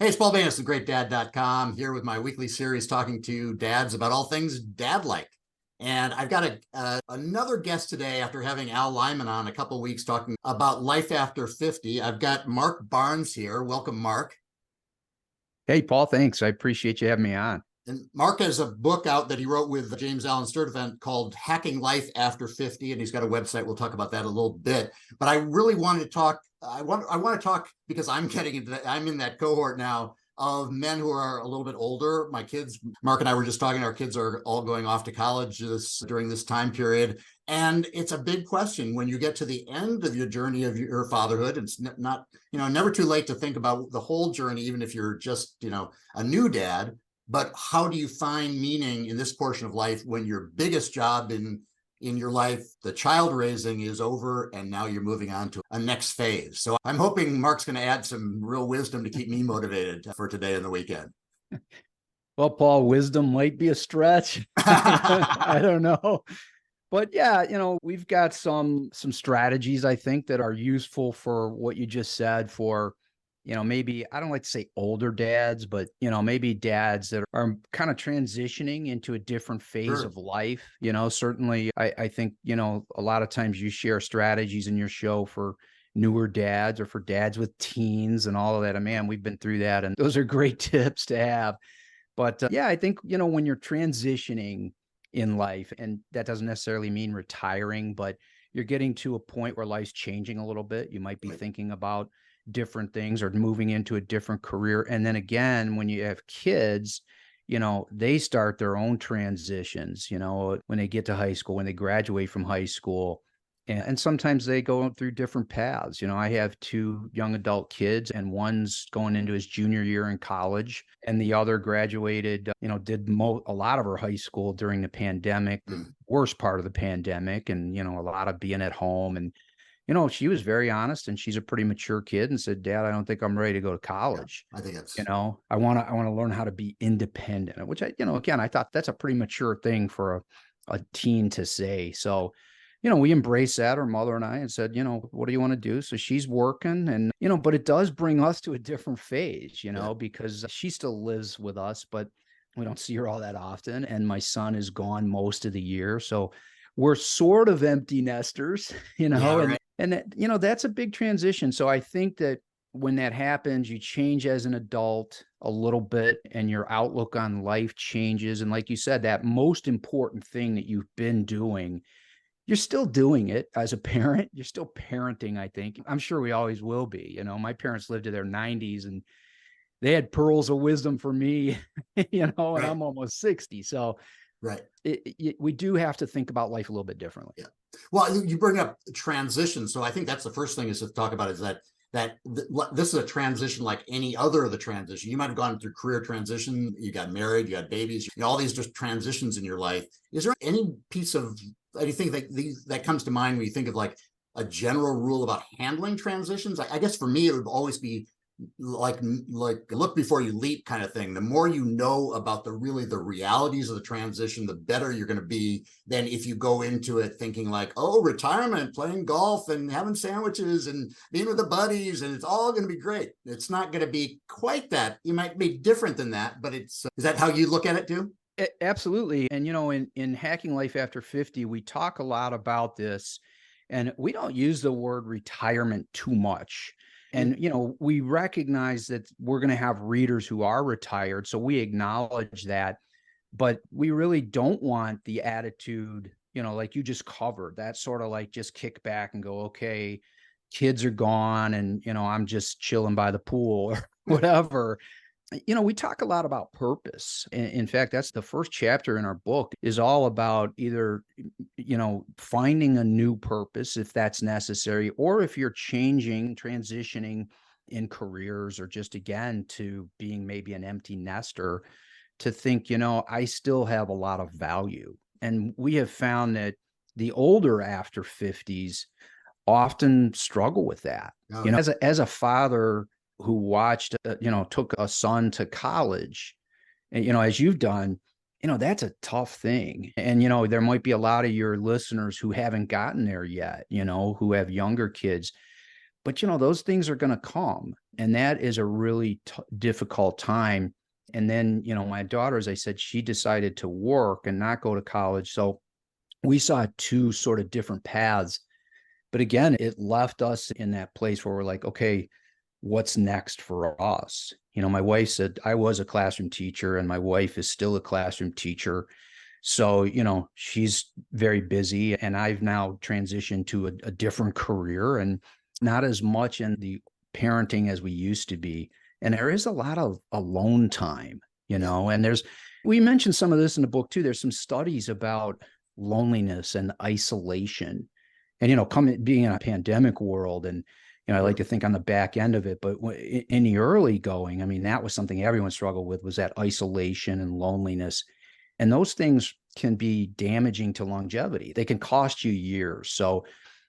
Hey, it's Paul Banis of GreatDad.com here with my weekly series talking to dads about all things dad-like. And I've got another guest today after having Al Lyman on a couple of weeks talking about life after 50. I've got Mark Barnes here. Welcome, Mark. Hey, Paul, thanks. I appreciate you having me on. And Mark has a book out that he wrote with James Allen Sturdivant called Hacking Life After 50, and he's got a website. We'll talk about that a little bit. But I really wanted to talk. I want to talk because I'm getting into that. I'm in that cohort now of men who are a little bit older. My kids, Mark and I were just talking. Our kids are all going off to college during this time period, and it's a big question when you get to the end of your journey of your fatherhood. It's not, never too late to think about the whole journey, even if you're just, a new dad. But how do you find meaning in this portion of life when your biggest job in your life, the child raising, is over, and now you're moving on to a next phase? So I'm hoping Mark's going to add some real wisdom to keep me motivated for today and the weekend. Well, Paul, wisdom might be a stretch. I don't know. But yeah, we've got some strategies, I think, that are useful for what you just said for, maybe, I don't like to say older dads, but, maybe dads that are kind of transitioning into a different phase Sure. of life. Certainly I think, a lot of times you share strategies in your show for newer dads or for dads with teens and all of that. And man, we've been through that, and those are great tips to have. But yeah, I think, when you're transitioning in life, and that doesn't necessarily mean retiring, but you're getting to a point where life's changing a little bit. You might be thinking about different things or moving into a different career. And then again, when you have kids, they start their own transitions, when they get to high school, when they graduate from high school. And sometimes they go through different paths. I have two young adult kids, and one's going into his junior year in college, and the other graduated, did a lot of her high school during the pandemic, the worst part of the pandemic, and, a lot of being at home. And, she was very honest, and she's a pretty mature kid, and said, "Dad, I don't think I'm ready to go to college. Yeah, I think that's, I want to learn how to be independent," which again, I thought that's a pretty mature thing for a teen to say. So, we embraced that, her mother and I, and said, "What do you want to do?" So she's working, and, but it does bring us to a different phase, because she still lives with us, but we don't see her all that often. And my son is gone most of the year. So we're sort of empty nesters, Yeah, right. and that, that's a big transition. So I think that when that happens, you change as an adult a little bit, and your outlook on life changes. And like you said, that most important thing that you've been doing, you're still doing it as a parent. You're still parenting, I think. I'm sure we always will be. My parents lived to their 90s, and they had pearls of wisdom for me, and Right. I'm almost 60. So Right. we do have to think about life a little bit differently. Yeah. Well, you bring up transition. So I think that's the first thing is to talk about, is that this is a transition like any other of the transition. You might have gone through career transition, you got married, you had babies, all these just transitions in your life. Is there any piece of anything that comes to mind when you think of like a general rule about handling transitions? I guess for me, it would always be like look before you leap kind of thing. The more you know about the realities of the transition, the better you're going to be than if you go into it thinking like, oh, retirement, playing golf and having sandwiches and being with the buddies, and it's all going to be great. It's not going to be quite that. You might be different than that, but is that how you look at it too? Absolutely. And, in Hacking Life After 50, we talk a lot about this, and we don't use the word retirement too much. And, we recognize that we're going to have readers who are retired. So we acknowledge that, but we really don't want the attitude, like you just covered, that sort of like just kick back and go, okay, kids are gone, and, I'm just chilling by the pool or whatever. We talk a lot about purpose. In fact, that's the first chapter in our book, is all about either, finding a new purpose if that's necessary, or if you're transitioning in careers, or just again to being maybe an empty nester, to think, I still have a lot of value. And we have found that the older after 50s often struggle with that. Oh, As a father who watched, took a son to college, and, as you've done, that's a tough thing. And, there might be a lot of your listeners who haven't gotten there yet, who have younger kids. But, those things are going to come. And that is a really difficult time. And then, my daughter, as I said, she decided to work and not go to college. So we saw two sort of different paths. But again, it left us in that place where we're like, okay, what's next for us? My wife said, I was a classroom teacher and my wife is still a classroom teacher. So, she's very busy and I've now transitioned to a different career and not as much in the parenting as we used to be. And there is a lot of alone time, and we mentioned some of this in the book too. There's some studies about loneliness and isolation and, being in a pandemic world. And, I like to think on the back end of it, but in the early going, I mean, that was something everyone struggled with, was that isolation and loneliness. And those things can be damaging to longevity. They can cost you years. So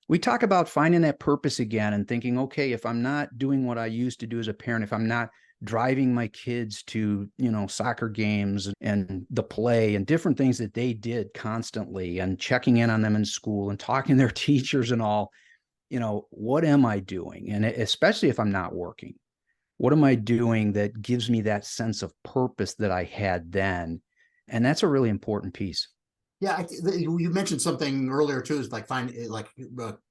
we talk about finding that purpose again and thinking, okay, if I'm not doing what I used to do as a parent, if I'm not driving my kids to, soccer games and the play and different things that they did constantly and checking in on them in school and talking to their teachers and all, what am I doing? And especially if I'm not working, what am I doing that gives me that sense of purpose that I had then? And that's a really important piece. Yeah, you mentioned something earlier too, is like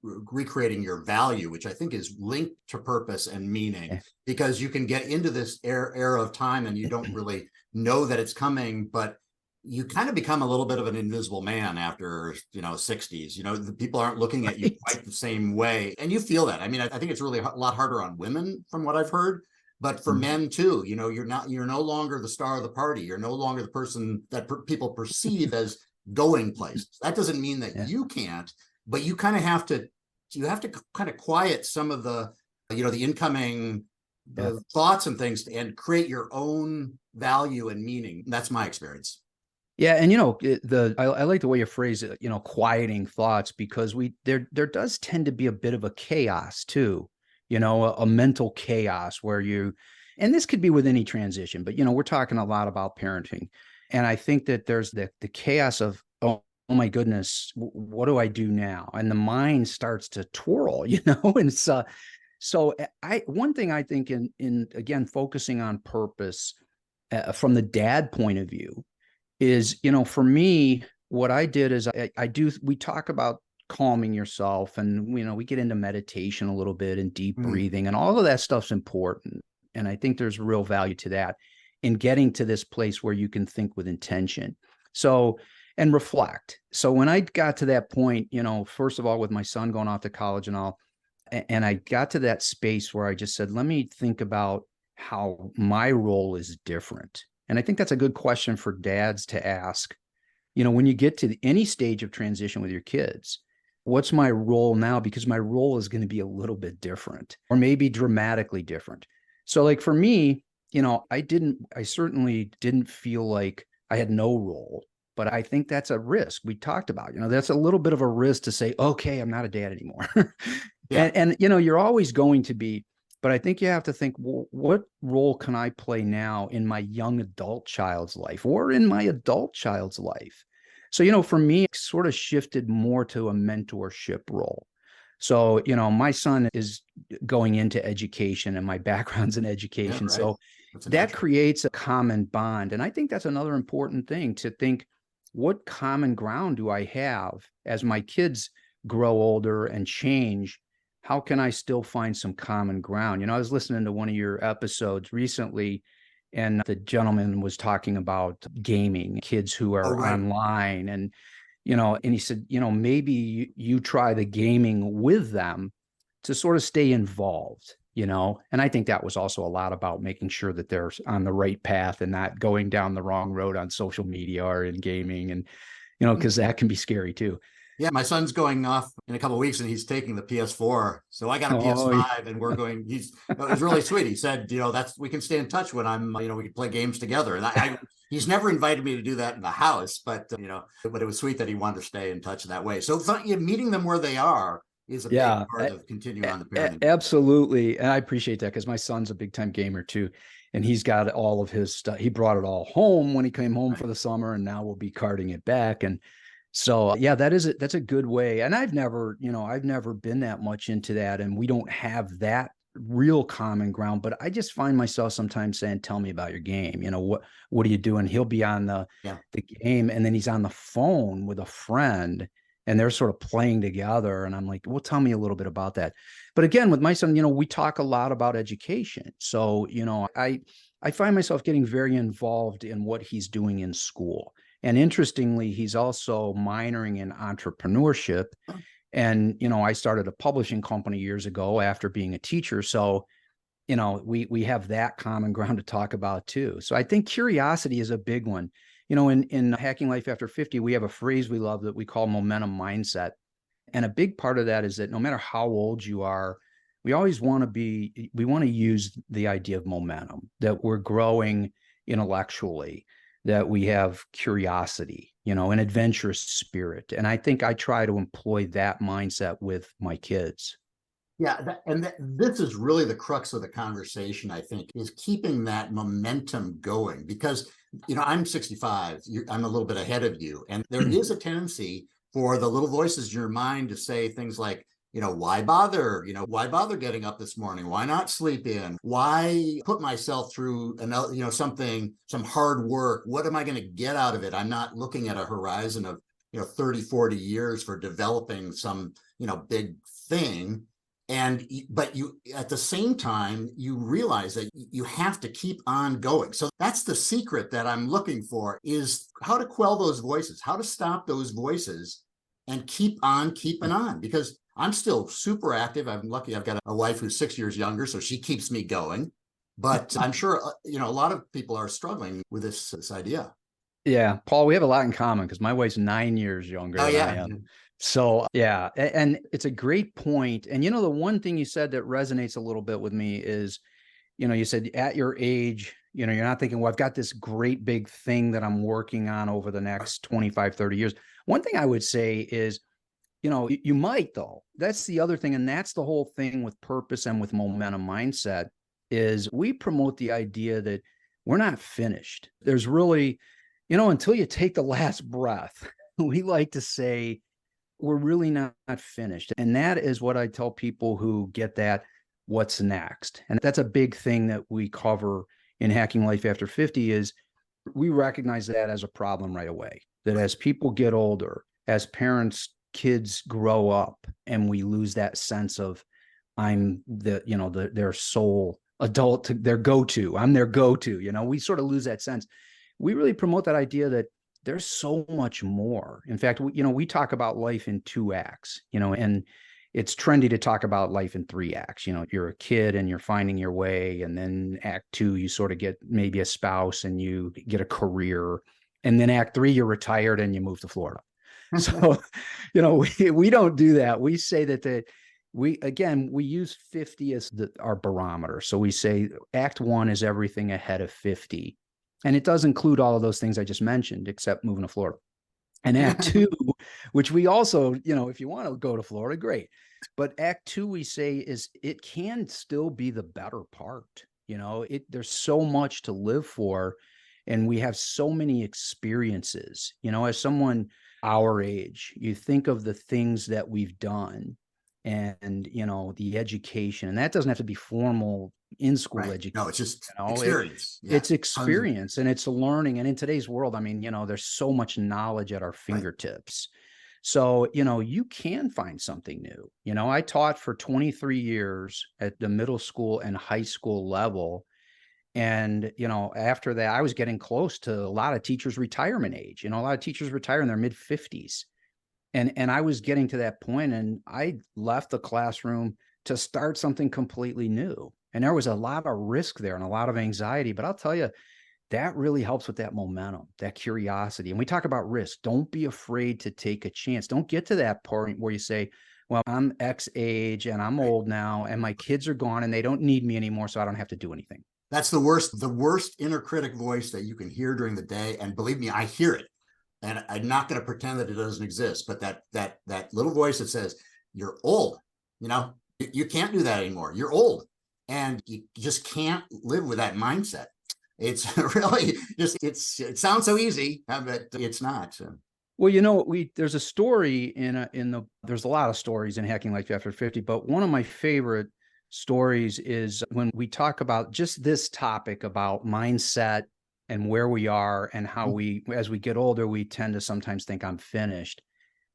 recreating your value, which I think is linked to purpose and meaning, because you can get into this era of time and you don't really know that it's coming, but you kind of become a little bit of an invisible man after 60s. The people aren't looking at you quite the same way, and you feel that. I mean, I think it's really a lot harder on women from what I've heard. But for men too, you're no longer the star of the party. You're no longer the person that people perceive as going places. That doesn't mean that you can't, but you kind of have to kind of quiet some of the the incoming thoughts and things and create your own value and meaning. That's my experience. Yeah, and I like the way you phrase it, quieting thoughts, because there does tend to be a bit of a chaos too, a mental chaos where and this could be with any transition, but we're talking a lot about parenting. And I think that there's the chaos of, oh my goodness, what do I do now? And the mind starts to twirl, and so one thing I think in again, focusing on purpose from the dad point of view is, for me, what I did is we talk about calming yourself and, we get into meditation a little bit and deep breathing and all of that stuff's important. And I think there's real value to that in getting to this place where you can think with intention. So, and reflect. So when I got to that point, first of all, with my son going off to college and all, and I got to that space where I just said, let me think about how my role is different. And I think that's a good question for dads to ask. When you get to any stage of transition with your kids, what's my role now? Because my role is going to be a little bit different or maybe dramatically different. So like for me, I certainly didn't feel like I had no role, but I think that's a risk we talked about. That's a little bit of a risk to say, okay, I'm not a dad anymore. Yeah. And you're always going to be, but I think you have to think, well, what role can I play now in my young adult child's life or in my adult child's life? So, for me, it sort of shifted more to a mentorship role. So, my son is going into education and my background's in education. Yeah, right. So that creates a common bond. And I think that's another important thing to think, what common ground do I have as my kids grow older and change? How can I still find some common ground? I was listening to one of your episodes recently, and the gentleman was talking about gaming, kids who are online. And he said, maybe you try the gaming with them to sort of stay involved, and I think that was also a lot about making sure that they're on the right path and not going down the wrong road on social media or in gaming. And, because that can be scary too. Yeah, my son's going off in a couple of weeks and he's taking the PS4. So I got a PS5 and we're going, it was really sweet. He said, we can stay in touch when I'm, we can play games together. And he's never invited me to do that in the house, but it was sweet that he wanted to stay in touch that way. So meeting them where they are is a big part of continuing on the parenting. Absolutely. And I appreciate that because my son's a big time gamer too. And he's got all of his stuff. He brought it all home when he came home for the summer, and now we'll be carting it back. And So yeah, that's a good way. And I've never, I've never been that much into that, and we don't have that real common ground. But I just find myself sometimes saying, "Tell me about your game. What are you doing?" He'll be on Yeah. the game, and then he's on the phone with a friend, and they're sort of playing together. And I'm like, "Well, tell me a little bit about that." But again, with my son, we talk a lot about education. So I find myself getting very involved in what he's doing in school. And interestingly, he's also minoring in entrepreneurship. And, I started a publishing company years ago after being a teacher. So, we have that common ground to talk about too. So I think curiosity is a big one. In Hacking Life After 50, we have a phrase we love that we call momentum mindset. And a big part of that is that no matter how old you are, we want to use the idea of momentum, that we're growing intellectually, that we have curiosity, an adventurous spirit. And I think I try to employ that mindset with my kids. Yeah, this is really the crux of the conversation, I think, is keeping that momentum going. Because, I'm 65, I'm a little bit ahead of you. And there is a tendency for the little voices in your mind to say things like, why bother? Why bother getting up this morning? Why not sleep in? Why put myself through another, some hard work? What am I going to get out of it? I'm not looking at a horizon of, 30, 40 years for developing some, big thing. But you, at the same time, you realize that you have to keep on going. So that's the secret that I'm looking for, is how to quell those voices, how to stop those voices and keep on keeping on. Because I'm still super active. I'm lucky I've got a wife who's 6 years younger, so she keeps me going. But I'm sure, a lot of people are struggling with this idea. Yeah, Paul, we have a lot in common because my wife's 9 years younger Oh, than I yeah. am. So yeah, and it's a great point. And the one thing you said that resonates a little bit with me is, you said at your age, you're not thinking, well, I've got this great big thing that I'm working on over the next 25, 30 years. One thing I would say is, you might, though. That's the other thing. And that's the whole thing with purpose and with momentum mindset, is we promote the idea that we're not finished. There's really, until you take the last breath, we like to say we're really not finished. And that is what I tell people who get that, what's next. And that's a big thing that we cover in Hacking Life After 50, is we recognize that as a problem right away, that as people get older, as parents, kids grow up, and we lose that sense of I'm their sole adult, their go-to, I'm their go-to, we sort of lose that sense. We really promote that idea that there's so much more. In fact, we talk about life in 2 acts, and it's trendy to talk about life in 3 acts. You're a kid and you're finding your way. And then act 2, you sort of get maybe a spouse and you get a career. And then act 3, you're retired and you move to Florida. So, we don't do that. We say that we use 50 as our barometer. So we say act 1 is everything ahead of 50. And it does include all of those things I just mentioned, except moving to Florida. And act 2, which we also, if you want to go to Florida, great. But act 2, we say, is it can still be the better part. There's so much to live for. And we have so many experiences, as someone our age, you think of the things that we've done and, the education, and that doesn't have to be formal in-school education. No, it's just experience. It's experience and it's learning. And in today's world, there's so much knowledge at our fingertips. So, you can find something new. I taught for 23 years at the middle school and high school level. And, after that, I was getting close to a lot of teachers' retirement age. A lot of teachers retire in their mid-50s. And I was getting to that point, and I left the classroom to start something completely new. And there was a lot of risk there and a lot of anxiety. But I'll tell you, that really helps with that momentum, that curiosity. And we talk about risk. Don't be afraid to take a chance. Don't get to that point where you say, well, I'm X age and I'm old now and my kids are gone and they don't need me anymore, so I don't have to do anything. That's the worst inner critic voice that you can hear during the day. And believe me, I hear it. And I'm not going to pretend that it doesn't exist. But that little voice that says, you're old, you can't do that anymore. You're old. And you just can't live with that mindset. It's really just, it sounds so easy, but it's not. Well, there's a story there's a lot of stories in Hacking Life After 50, but one of my favorite stories is when we talk about just this topic about mindset and where we are and how as we get older, we tend to sometimes think I'm finished.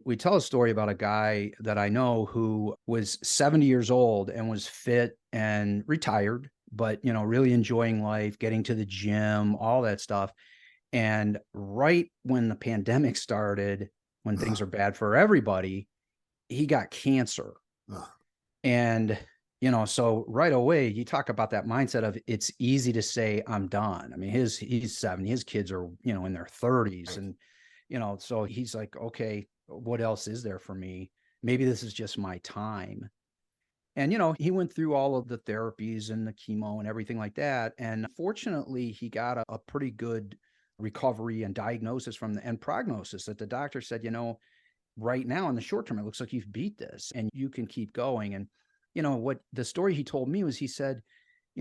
We tell a story about a guy that I know who was 70 years old and was fit and retired, but, really enjoying life, getting to the gym, all that stuff. And right when the pandemic started, when things are bad for everybody, he got cancer. Ugh. And, so right away, you talk about that mindset of it's easy to say, I'm done. I mean, he's 70, his kids are, in their 30s. Right. And, so he's like, okay, what else is there for me? Maybe this is just my time. And, he went through all of the therapies and the chemo and everything like that. And fortunately, he got a pretty good recovery and diagnosis and prognosis that the doctor said, right now in the short term, it looks like you've beat this and you can keep going. And, what the story he told me was he said,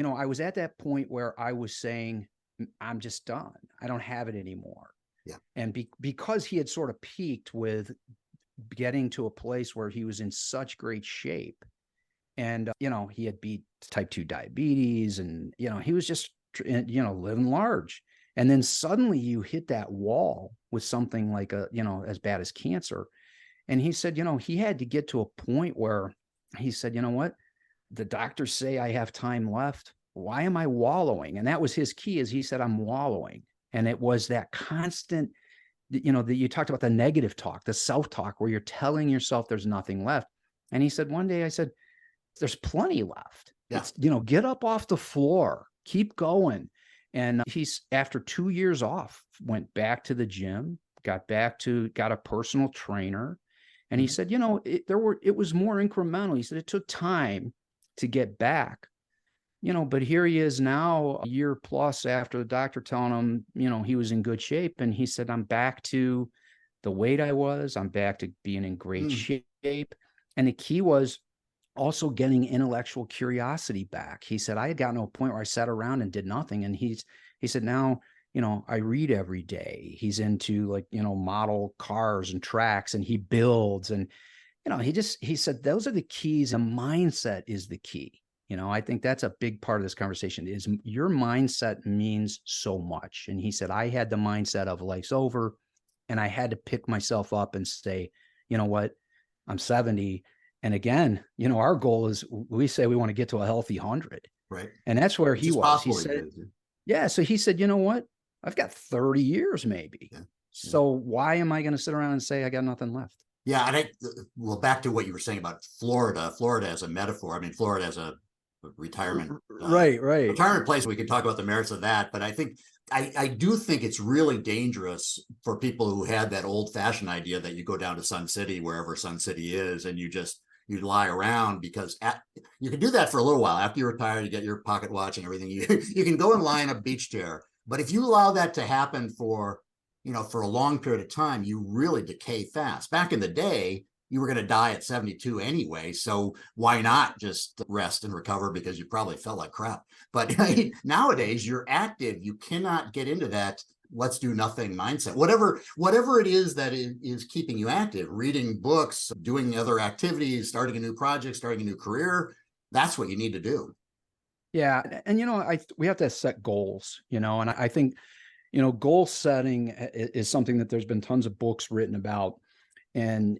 I was at that point where I was saying, I'm just done. I don't have it anymore. Yeah. And because he had sort of peaked with getting to a place where he was in such great shape, and, he had beat type 2 diabetes and, he was just, living large. And then suddenly you hit that wall with something like as bad as cancer. And he said, he had to get to a point where he said, you know what? The doctors say I have time left. Why am I wallowing? And that was his key, is he said, I'm wallowing. And it was that constant, that you talked about, the negative talk, the self-talk, where you're telling yourself there's nothing left. And he said, one day I said, there's plenty left. Yeah. It's, get up off the floor, keep going. And he's, after 2 years off, went back to the gym, got a personal trainer. And he said, it was more incremental. He said, it took time to get back, but here he is now, a year plus after the doctor telling him, he was in good shape. And he said, I'm back to the weight I was, I'm back to being in great shape. And the key was also getting intellectual curiosity back. He said, I had gotten to a point where I sat around and did nothing. And he said, now, I read every day. He's into model cars and tracks, and he builds. And, he said, those are the keys. A mindset is the key. I think that's a big part of this conversation, is your mindset means so much. And he said, I had the mindset of life's over, and I had to pick myself up and say, you know what, I'm 70. And again, our goal is, we say we want to get to a healthy 100. Right. And that's where he was. He Possible, said, yeah. So he said, you know what? I've got 30 years maybe. Yeah. So why am I going to sit around and say I got nothing left? Yeah. And well, back to what you were saying about Florida as a metaphor. I mean, Florida as a retirement, right. retirement place. We could talk about the merits of that, but I think, I do think it's really dangerous for people who had that old fashioned idea that you go down to Sun City, wherever Sun City is, and you lie around, because you can do that for a little while. After you retire, you get your pocket watch and everything. You can go and lie in a beach chair. But if you allow that to happen for a long period of time, you really decay fast. Back in the day, you were going to die at 72 anyway. So why not just rest and recover, because you probably felt like crap. But nowadays you're active. You cannot get into that let's do nothing mindset. Whatever it is that is keeping you active, reading books, doing other activities, starting a new project, starting a new career, that's what you need to do. Yeah. And, we have to set goals, and I think, goal setting is something that there's been tons of books written about. And,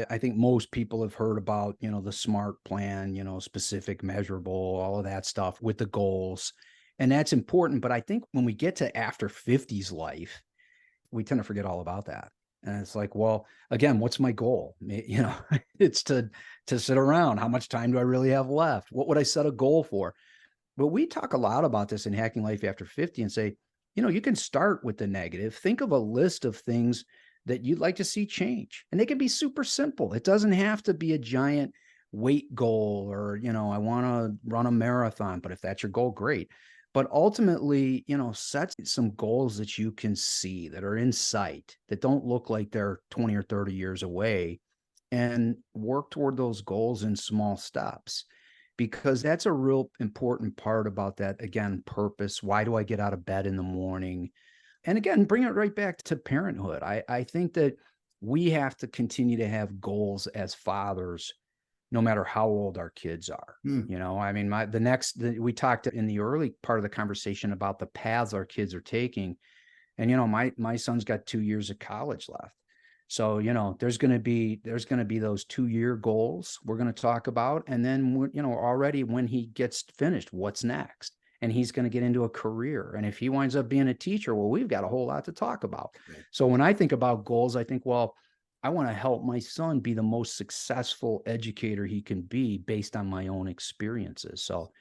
I think most people have heard about, the SMART plan, specific, measurable, all of that stuff with the goals. And that's important. But I think when we get to after 50s life, we tend to forget all about that. And it's like, well, again, what's my goal? It's to sit around. How much time do I really have left? What would I set a goal for? But we talk a lot about this in Hacking Life After 50 and say, you can start with the negative. Think of a list of things that you'd like to see change. And they can be super simple. It doesn't have to be a giant weight goal or, I want to run a marathon, but if that's your goal, great. But ultimately, set some goals that you can see, that are in sight, that don't look like they're 20 or 30 years away, and work toward those goals in small steps. Because that's a real important part about that, again, purpose. Why do I get out of bed in the morning? And again, bring it right back to parenthood. I think that we have to continue to have goals as fathers, no matter how old our kids are. Hmm. You know, I mean, we talked in the early part of the conversation about the paths our kids are taking. And, you know, my son's got 2 years of college left. So, you know, there's going to be those 2-year goals we're going to talk about. And then, you know, already when he gets finished, what's next? And he's going to get into a career. And if he winds up being a teacher, well, we've got a whole lot to talk about. Right. So when I think about goals, I think, well, I want to help my son be the most successful educator he can be based on my own experiences. So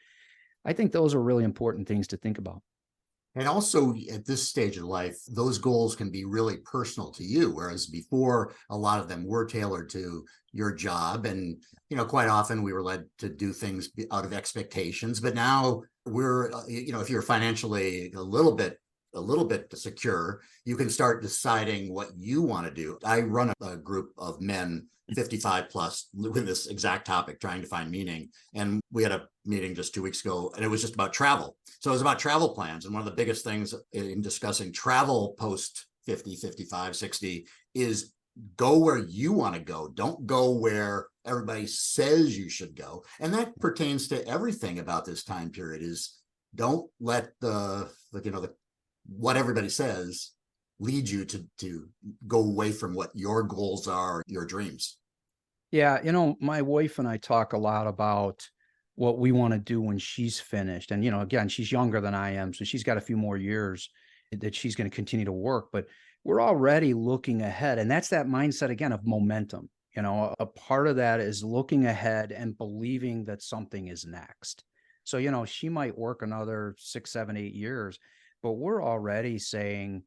I think those are really important things to think about. And also at this stage of life, those goals can be really personal to you, whereas before a lot of them were tailored to your job. And, you know, quite often we were led to do things out of expectations, but now we're, you know, if you're financially a little bit secure, you can start deciding what you want to do. I run a group of men 55 plus with this exact topic, trying to find meaning. And we had a meeting just 2 weeks ago, and it was just about travel. So it was about travel plans. And one of the biggest things in discussing travel post 50, 55, 60 is go where you want to go. Don't go where everybody says you should go. And that pertains to everything about this time period. Is don't let what everybody says lead you to go away from what your goals are, your dreams. Yeah, you know, my wife and I talk a lot about what we want to do when she's finished. And, you know, again, she's younger than I am, so she's got a few more years that she's going to continue to work, but we're already looking ahead. And that's that mindset again of momentum. You know, a part of that is looking ahead and believing that something is next. So, you know, she might work another 6, 7, 8 years, but we're already saying,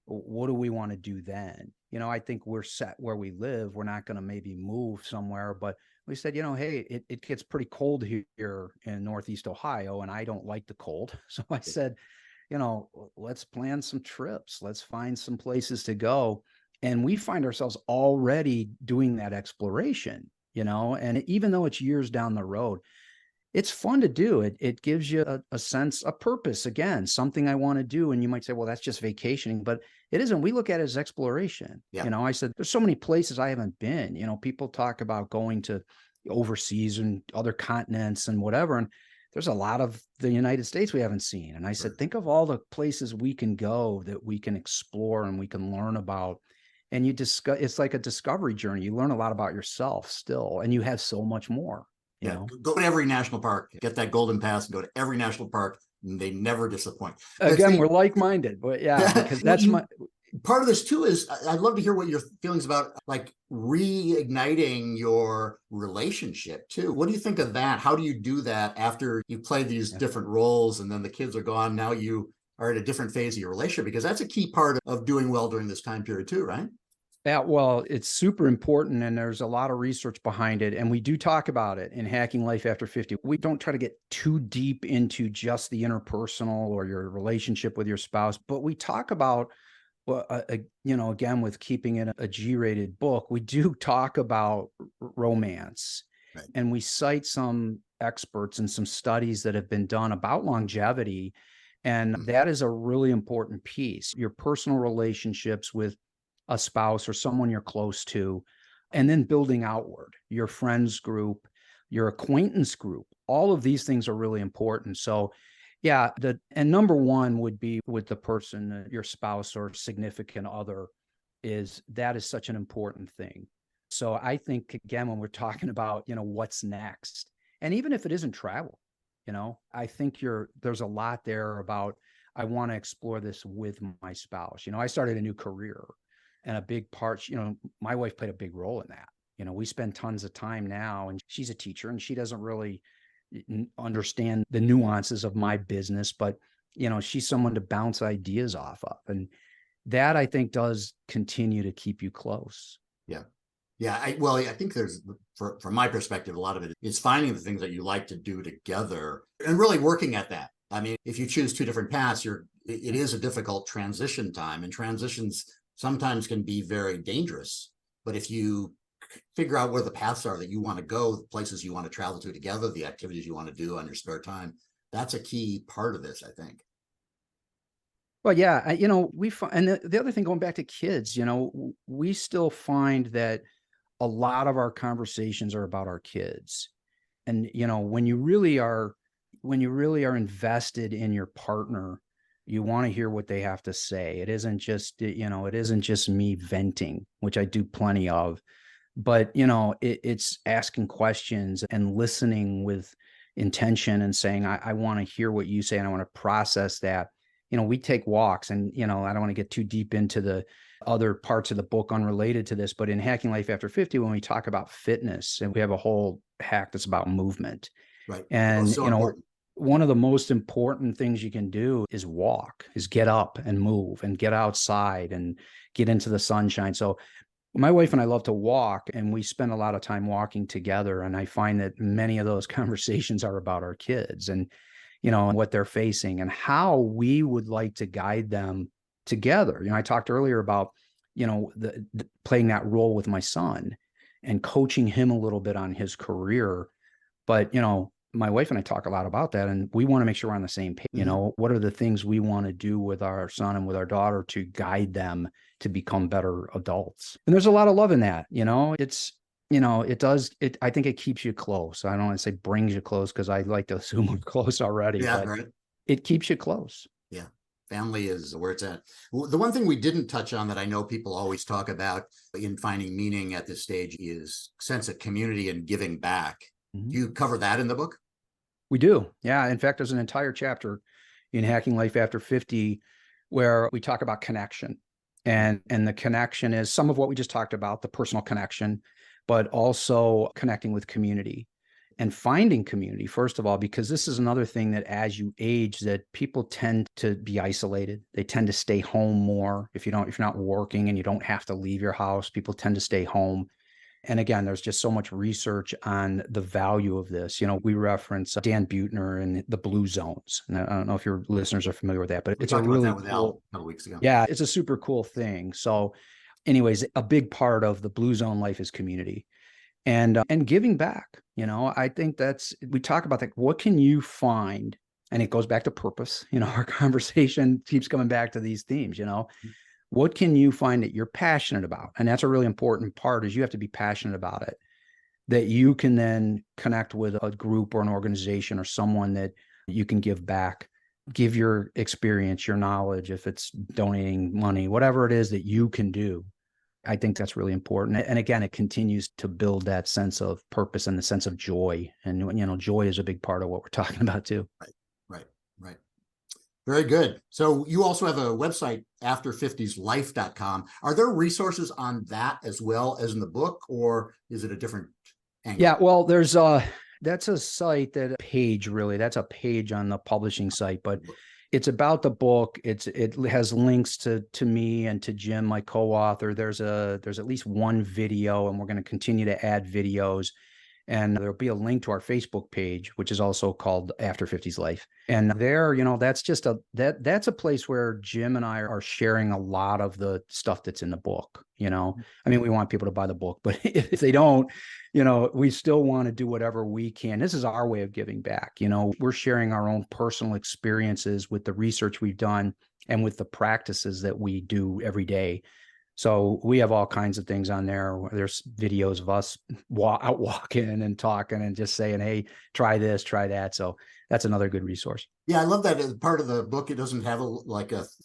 what do we want to do then? You know, I think we're set where we live. We're not going to maybe move somewhere, but we said, you know, hey, it gets pretty cold here in Northeast Ohio, and I don't like the cold. So I said, you know, let's plan some trips. Let's find some places to go. And we find ourselves already doing that exploration, you know, and even though it's years down the road, it's fun to do. It gives you a sense, a purpose, again, something I want to do. And you might say, well, that's just vacationing, but it isn't. We look at it as exploration. Yeah. You know, I said, there's so many places I haven't been. You know, people talk about going to overseas and other continents and whatever. And there's a lot of the United States we haven't seen. And I said, Sure. think of all the places we can go that we can explore and we can learn about. And you discuss, it's like a discovery journey. You learn a lot about yourself still, and you have so much more. You Yeah, know, go to every national park, get that golden pass, and go to every national park, and they never disappoint. But again, see, we're like-minded, but yeah, because that's my part of this too is I'd love to hear what your feelings about like reigniting your relationship too. What do you think of that? How do you do that after you play these yeah. different roles and then the kids are gone? Now you are at a different phase of your relationship, because that's a key part of doing well during this time period too, right? Yeah, well, it's super important, and there's a lot of research behind it. And we do talk about it in Hacking Life After 50. We don't try to get too deep into just the interpersonal or your relationship with your spouse, but we talk about, well, you know, again, with keeping it a G-rated book, we do talk about romance. Right. And we cite some experts and some studies that have been done about longevity. And that is a really important piece. Your personal relationships with a spouse or someone you're close to, and then building outward, your friends group, your acquaintance group. All of these things are really important. So, yeah, and number one would be with the person, your spouse or significant other, that is such an important thing. So I think, again, when we're talking about, you know, what's next, and even if it isn't travel, you know, I think there's a lot there about, I want to explore this with my spouse. You know, I started a new career, and a big part, you know, my wife played a big role in that. You know, we spend tons of time now, and she's a teacher and she doesn't really understand the nuances of my business, but, you know, she's someone to bounce ideas off of. And that, I think, does continue to keep you close. Yeah. Yeah. I think there's, from my perspective, a lot of it is finding the things that you like to do together and really working at that. I mean, if you choose two different paths, it is a difficult transition time, and transitions sometimes can be very dangerous. But if you figure out where the paths are that you want to go, the places you want to travel to together, the activities you want to do on your spare time, that's a key part of this, I think. Well, yeah, we find, and the other thing, going back to kids, we still find that a lot of our conversations are about our kids. And, when you really are invested in your partner, you want to hear what they have to say. It isn't just me venting, which I do plenty of, but, it's asking questions and listening with intention and saying, I want to hear what you say and I want to process that. We take walks and, I don't want to get too deep into the other parts of the book unrelated to this, but in Hacking Life After 50, when we talk about fitness, and we have a whole hack that's about movement. Right. Oh, And, so important. one of the most important things you can do is get up and move and get outside and get into the sunshine. So my wife and I love to walk, and we spend a lot of time walking together. And I find that many of those conversations are about our kids and, and what they're facing and how we would like to guide them together. I talked earlier about, playing that role with my son and coaching him a little bit on his career. But, my wife and I talk a lot about that, and we want to make sure we're on the same page. What are the things we want to do with our son and with our daughter to guide them to become better adults? And there's a lot of love in that. I think it keeps you close. I don't want to say brings you close, because I like to assume we're close already, Yeah, but right. it keeps you close. Yeah. Family is where it's at. The one thing we didn't touch on that I know people always talk about in finding meaning at this stage is sense of community and giving back. Mhm. Do you cover that in the book? We do. Yeah. In fact, there's an entire chapter in Hacking Life After 50 where we talk about connection. And the connection is some of what we just talked about, the personal connection, but also connecting with community and finding community, first of all, because this is another thing that as you age, that people tend to be isolated. They tend to stay home more. If you're not working and you don't have to leave your house, people tend to stay home. And again, there's just so much research on the value of this. We reference Dan Buettner and the blue zones. And I don't know if your listeners are familiar with that, but We it's a talked about really that with Al a couple weeks ago. yeah, it's a super cool thing. So anyways, a big part of the blue zone life is community and giving back. I think we talk about that. What can you find? And it goes back to purpose. Our conversation keeps coming back to these themes. What can you find that you're passionate about? And that's a really important part, is you have to be passionate about it, that you can then connect with a group or an organization or someone that you can give back, give your experience, your knowledge, if it's donating money, whatever it is that you can do. I think that's really important. And again, it continues to build that sense of purpose and the sense of joy. And, joy is a big part of what we're talking about too. Right. Very good. So you also have a website, after50slife.com. Are there resources on that as well as in the book, or is it a different angle? Yeah, well, that's a site, that's a page on the publishing site, but it's about the book. It has links to me and to Jim, my co-author. There's at least one video, and we're going to continue to add videos. And there'll be a link to our Facebook page, which is also called After 50s Life. And there, that's just that's a place where Jim and I are sharing a lot of the stuff that's in the book. I mean, we want people to buy the book, but if they don't, we still want to do whatever we can. This is our way of giving back. We're sharing our own personal experiences with the research we've done and with the practices that we do every day. So we have all kinds of things on there. There's videos of us out walking and talking and just saying, hey, try this, try that. So that's another good resource. Yeah, I love that as part of the book. It doesn't have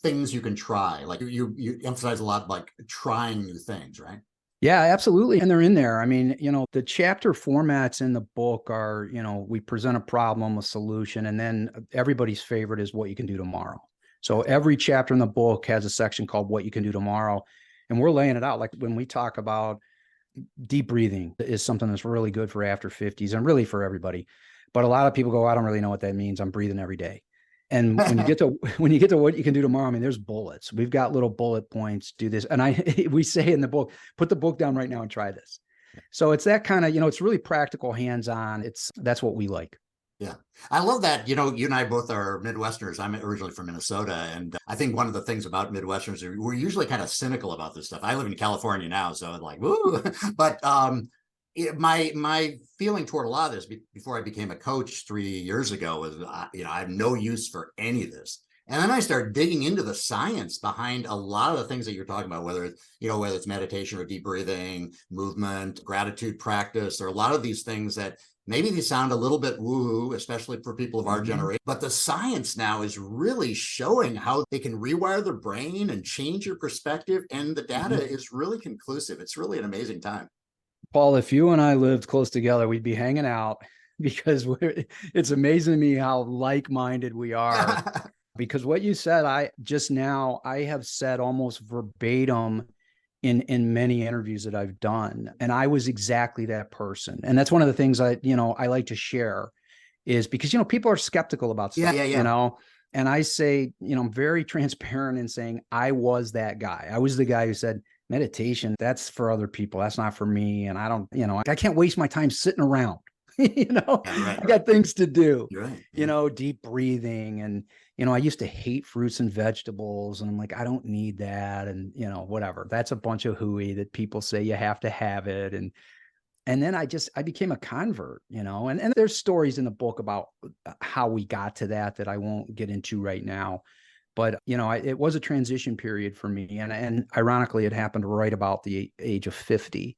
things you can try. Like you emphasize a lot like trying new things, right? Yeah, absolutely. And they're in there. I mean, the chapter formats in the book are, we present a problem, a solution, and then everybody's favorite is what you can do tomorrow. So every chapter in the book has a section called What You Can Do Tomorrow. And we're laying it out. Like when we talk about deep breathing is something that's really good for after 50s and really for everybody. But a lot of people go, I don't really know what that means. I'm breathing every day. And when you get to what you can do tomorrow, I mean, there's bullets. We've got little bullet points, do this. And we say in the book, put the book down right now and try this. So it's that kind of, it's really practical, hands-on. That's what we like. Yeah. I love that. You and I both are Midwesterners. I'm originally from Minnesota. And I think one of the things about Midwesterners, we're usually kind of cynical about this stuff. I live in California now, so I'm like, woo. But my feeling toward a lot of this before I became a coach 3 years ago was, I have no use for any of this. And then I started digging into the science behind a lot of the things that you're talking about, whether it's, whether it's meditation or deep breathing, movement, gratitude practice. There are a lot of these things that maybe they sound a little bit woo-hoo, especially for people of our generation, but the science now is really showing how they can rewire their brain and change your perspective. And the data is really conclusive. It's really an amazing time. Paul, if you and I lived close together, we'd be hanging out because it's amazing to me how like-minded we are. Because what you said, I have said almost verbatim in many interviews that I've done. And I was exactly that person. And that's one of the things I like to share is because, people are skeptical about stuff, and I say, I'm very transparent in saying I was that guy. I was the guy who said, meditation, that's for other people. That's not for me. And I don't, I can't waste my time sitting around. I got things to do, deep breathing. And, I used to hate fruits and vegetables. And I'm like, I don't need that. And, whatever. That's a bunch of hooey that people say you have to have it. And then I became a convert, and there's stories in the book about how we got to that I won't get into right now. But, it was a transition period for me. And ironically, it happened right about the age of 50.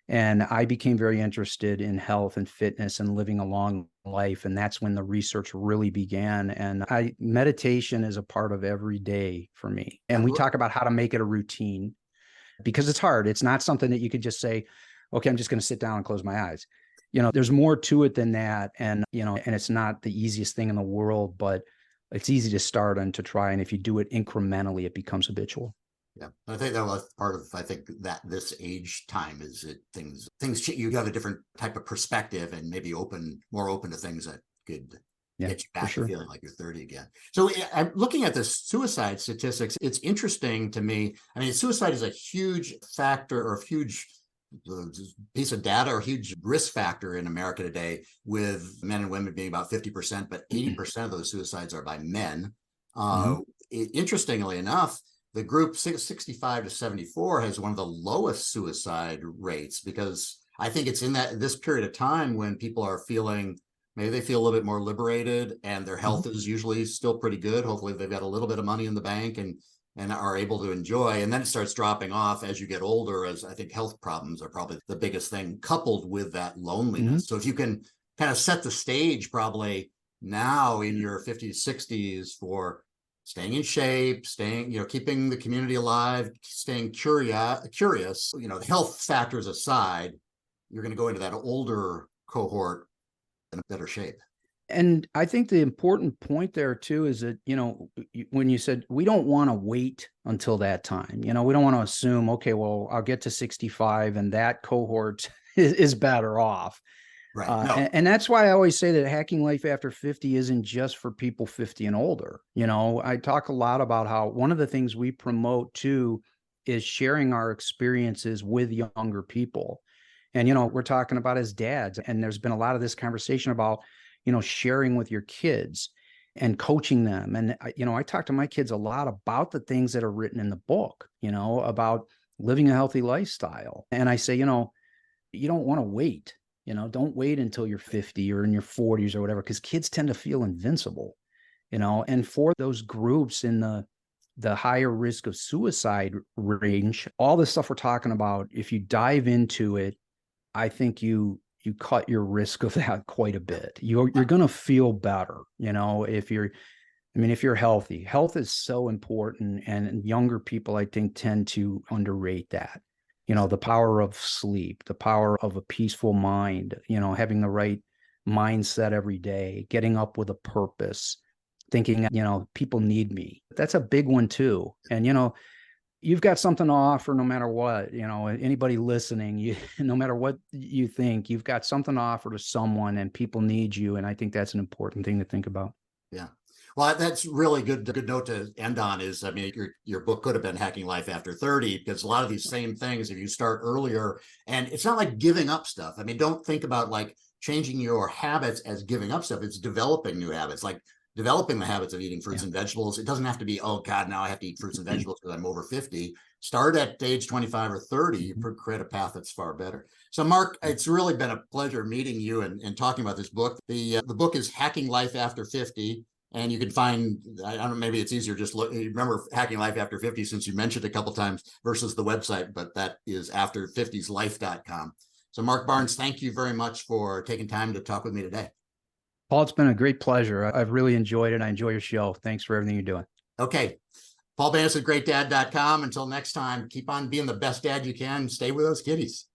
And I became very interested in health and fitness and living a long life. And that's when the research really began. And meditation is a part of every day for me. And we talk about how to make it a routine because it's hard. It's not something that you could just say, okay, I'm just going to sit down and close my eyes. There's more to it than that. And, and it's not the easiest thing in the world, but it's easy to start and to try. And if you do it incrementally, it becomes habitual. Yeah, I think that was part of, I think that this age time is it things, you have a different type of perspective and maybe more open to things that could get you back to feeling like you're 30 again. So I'm looking at the suicide statistics. It's interesting to me. I mean, suicide is a huge factor or a huge piece of data or huge risk factor in America today, with men and women being about 50%, but 80% of those suicides are by men. Interestingly enough, the group 65 to 74 has one of the lowest suicide rates, because I think it's in this period of time when people are feeling, maybe they feel a little bit more liberated and their health is usually still pretty good. Hopefully they've got a little bit of money in the bank and are able to enjoy. And then it starts dropping off as you get older, as I think health problems are probably the biggest thing, coupled with that loneliness. So if you can kind of set the stage probably now in your 50s, 60s for staying in shape, keeping the community alive, staying curious, the health factors aside, you're going to go into that older cohort in a better shape. And I think the important point there too is that, when you said we don't want to wait until that time, we don't want to assume, okay, well, I'll get to 65 and that cohort is better off. Right. No. And that's why I always say that hacking life after 50 isn't just for people 50 and older. I talk a lot about how one of the things we promote too is sharing our experiences with younger people. And, we're talking about as dads, and there's been a lot of this conversation about, sharing with your kids and coaching them. And, I talk to my kids a lot about the things that are written in the book, about living a healthy lifestyle. And I say, you don't want to wait. Don't wait until you're 50 or in your 40s or whatever, because kids tend to feel invincible, and for those groups in the higher risk of suicide range, all the stuff we're talking about, if you dive into it, I think you cut your risk of that quite a bit. You're going to feel better, if you're healthy. Health is so important, and younger people, I think, tend to underrate that. The power of sleep, the power of a peaceful mind, having the right mindset every day, getting up with a purpose, thinking, people need me. That's a big one too. And, you've got something to offer no matter what, anybody listening, no matter what you think, you've got something to offer to someone and people need you. And I think that's an important thing to think about. Yeah. Well, that's really good note to end on is, your book could have been Hacking Life After 30, because a lot of these same things, if you start earlier, and it's not like giving up stuff. Don't think about like changing your habits as giving up stuff. It's developing new habits, like developing the habits of eating fruits and vegetables. It doesn't have to be, oh God, now I have to eat fruits and vegetables because I'm over 50. Start at age 25 or 30, you create a path that's far better. So Mark, it's really been a pleasure meeting you and talking about this book. The book is Hacking Life After 50. And you can find, I don't know, maybe it's easier just look, remember Hacking Life After 50 since you mentioned it a couple times versus the website, but that is after50slife.com. So Mark Barnes, thank you very much for taking time to talk with me today. Paul, it's been a great pleasure. I've really enjoyed it. I enjoy your show. Thanks for everything you're doing. Okay. Paul Bannis at GreatDad.com. Until next time, keep on being the best dad you can. Stay with those kiddies.